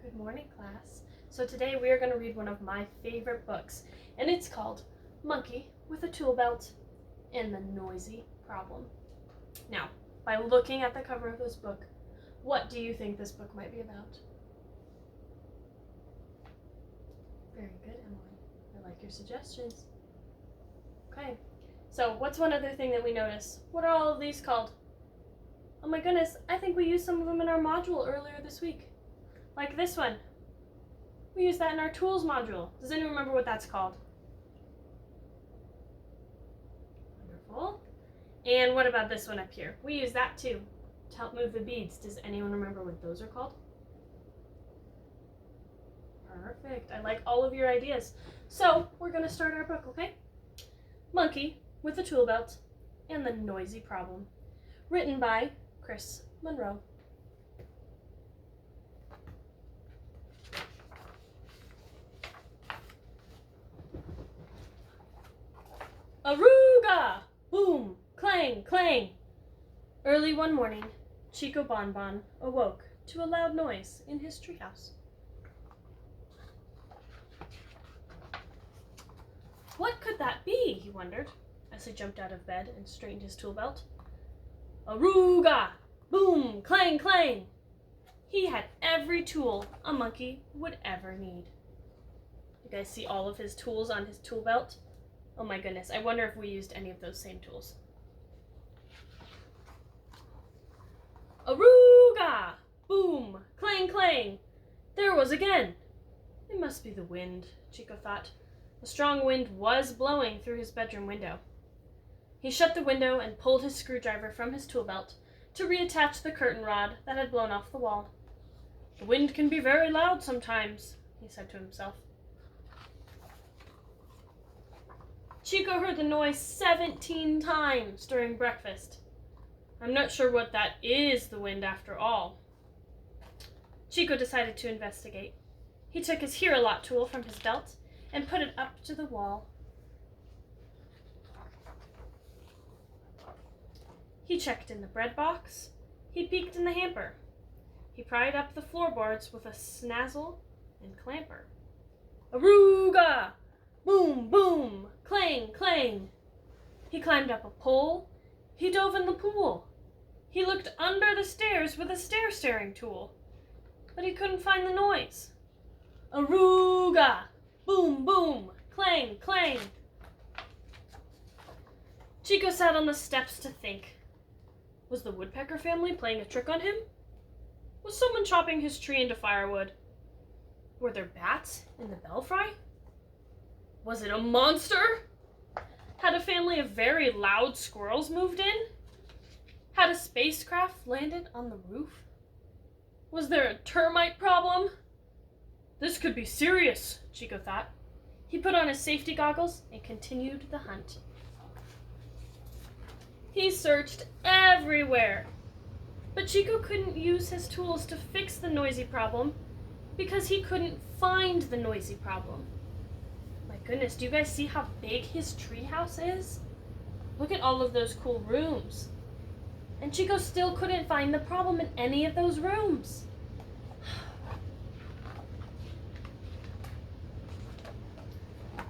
Good morning, class. So today we are going to read one of my favorite books, and it's called Monkey with a Tool Belt and the Noisy Problem. Now, by looking at the cover of this book, what do you think this book might be about? Very good, Emily. I like your suggestions. Okay, so what's one other thing that we notice? What are all of these called? Oh my goodness, I think we used some of them in our module earlier this week. Like this one. We used that in our tools module. Does anyone remember what that's called? Wonderful. And what about this one up here? We use that too to help move the beads. Does anyone remember what those are called? Perfect. I like all of your ideas. So we're going to start our book, okay? Monkey with a Tool Belt and the Noisy Problem. Written by Chris Monroe. Aruga! Boom! Clang! Clang! Early one morning, Chico Bonbon awoke to a loud noise in his treehouse. What could that be, he wondered, as he jumped out of bed and straightened his tool belt. Aruga! Boom! Clang! Clang! He had every tool a monkey would ever need. You guys see all of his tools on his tool belt? Oh my goodness, I wonder if we used any of those same tools. Aruga! Boom! Clang! Clang! There it was again. It must be the wind, Chico thought. A strong wind was blowing through his bedroom window. He shut the window and pulled his screwdriver from his tool belt to reattach the curtain rod that had blown off the wall. The wind can be very loud sometimes, he said to himself. Chico heard the noise 17 times during breakfast. I'm not sure what that is, the wind, after all. Chico decided to investigate. He took his Hear-A-Lot tool from his belt and put it up to the wall. He checked in the bread box. He peeked in the hamper. He pried up the floorboards with a snazzle and clamper. Aruga! Boom, boom, clang, clang. He climbed up a pole. He dove in the pool. He looked under the stairs with a stair-staring tool, but he couldn't find the noise. Aruga! Boom, boom, clang, clang. Chico sat on the steps to think. Was the woodpecker family playing a trick on him? Was someone chopping his tree into firewood? Were there bats in the belfry? Was it a monster? Had a family of very loud squirrels moved in? Had a spacecraft landed on the roof? Was there a termite problem? This could be serious, Chico thought. He put on his safety goggles and continued the hunt. He searched everywhere, but Chico couldn't use his tools to fix the noisy problem because he couldn't find the noisy problem. My goodness, do you guys see how big his treehouse is? Look at all of those cool rooms. And Chico still couldn't find the problem in any of those rooms.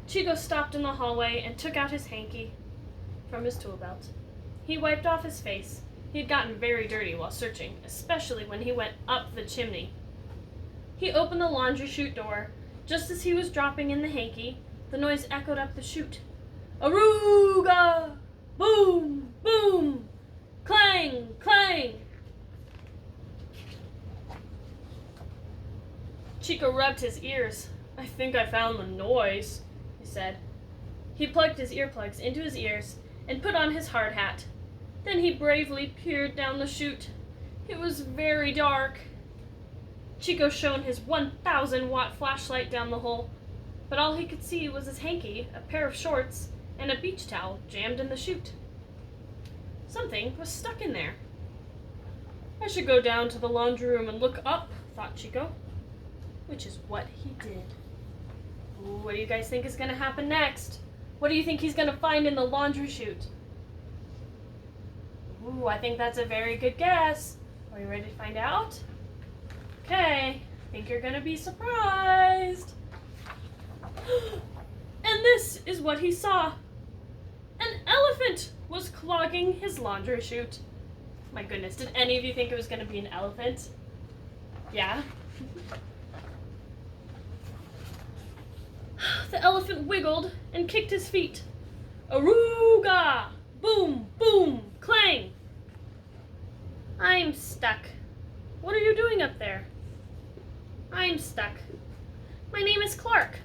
Chico stopped in the hallway and took out his hanky from his tool belt. He wiped off his face. He had gotten very dirty while searching, especially when he went up the chimney. He opened the laundry chute door. Just as he was dropping in the hanky, the noise echoed up the chute. Aruga! Boom! Boom! Clang! Clang! Chico rubbed his ears. I think I found the noise, he said. He plugged his earplugs into his ears and put on his hard hat. Then he bravely peered down the chute. It was very dark. Chico shone his 1,000-watt flashlight down the hole, but all he could see was his hanky, a pair of shorts, and a beach towel jammed in the chute. Something was stuck in there. I should go down to the laundry room and look up, thought Chico, which is what he did. Ooh, what do you guys think is going to happen next? What do you think he's going to find in the laundry chute? Ooh, I think that's a very good guess. Are you ready to find out? Okay, think you're gonna be surprised. And this is what he saw. An elephant was clogging his laundry chute. My goodness, did any of you think it was gonna be an elephant? Yeah? The elephant wiggled and kicked his feet. Aruga! Boom, boom, clang! I'm stuck. What are you doing up there? I'm stuck. My name is Clark.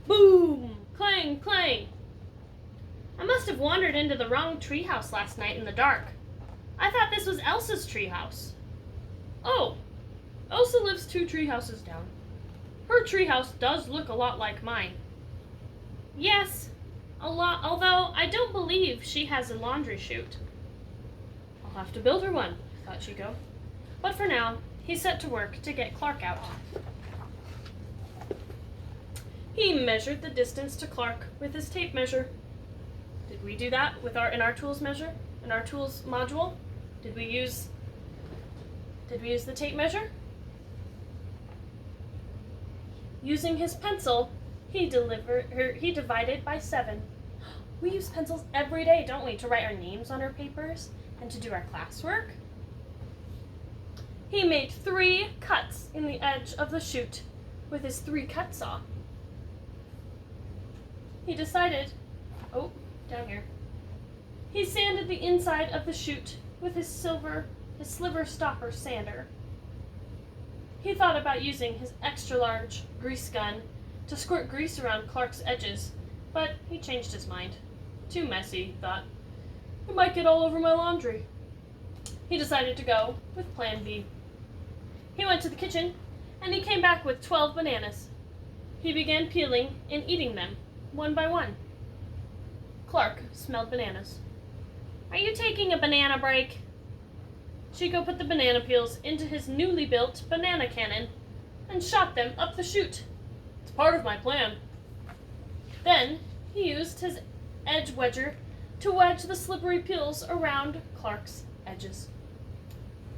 Boom, clang, clang. I must have wandered into the wrong treehouse last night in the dark. I thought this was Elsa's treehouse. Oh, Elsa lives 2 treehouses down. Her treehouse does look a lot like mine. Yes, a lot, although I don't believe she has a laundry chute. I'll have to build her one, thought Chico. But for now, he set to work to get Clark out. He measured the distance to Clark with his tape measure. Did we do that with in our tools module? Did we use the tape measure? Using his pencil, he divided by 7. We use pencils every day, don't we, to write our names on our papers and to do our classwork? He made 3 cuts in the edge of the chute with his 3-cut saw. He decided, down here. He sanded the inside of the chute with his sliver stopper sander. He thought about using his extra-large grease gun to squirt grease around Clark's edges, but he changed his mind. Too messy, he thought. It might get all over my laundry. He decided to go with Plan B. He went to the kitchen, and he came back with 12 bananas. He began peeling and eating them, one by one. Clark smelled bananas. Are you taking a banana break? Chico put the banana peels into his newly built banana cannon and shot them up the chute. It's part of my plan. Then he used his edge wedger to wedge the slippery peels around Clark's edges.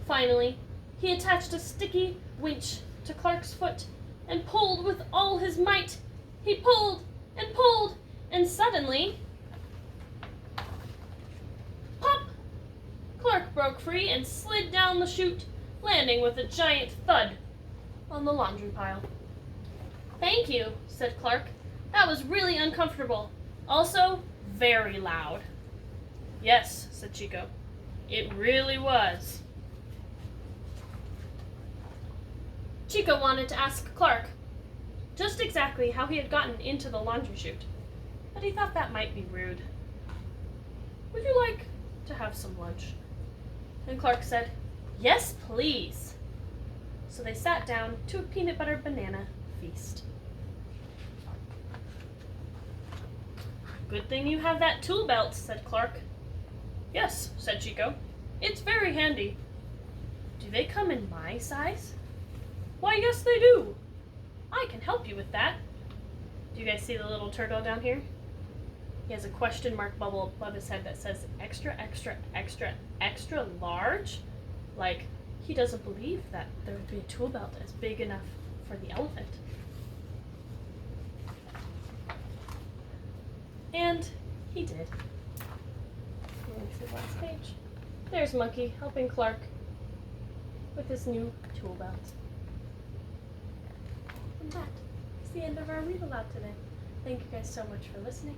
Finally, he attached a sticky winch to Clark's foot and pulled with all his might. He pulled, and suddenly, pop! Clark broke free and slid down the chute, landing with a giant thud on the laundry pile. Thank you, said Clark. That was really uncomfortable. Also, very loud. Yes, said Chico. It really was. Chico wanted to ask Clark just exactly how he had gotten into the laundry chute, but he thought that might be rude. Would you like to have some lunch? And Clark said, yes, please. So they sat down to a peanut butter banana feast. Good thing you have that tool belt, said Clark. Yes, said Chico. It's very handy. Do they come in my size? Why, yes, they do. I can help you with that. Do you guys see the little turtle down here? He has a question mark bubble above his head that says extra, extra, extra, extra large. Like, he doesn't believe that there would be a tool belt as big enough for the elephant. And he did. Let me see the last page. There's Monkey helping Clark with his new tool belt. And that is the end of our read aloud today. Thank you guys so much for listening.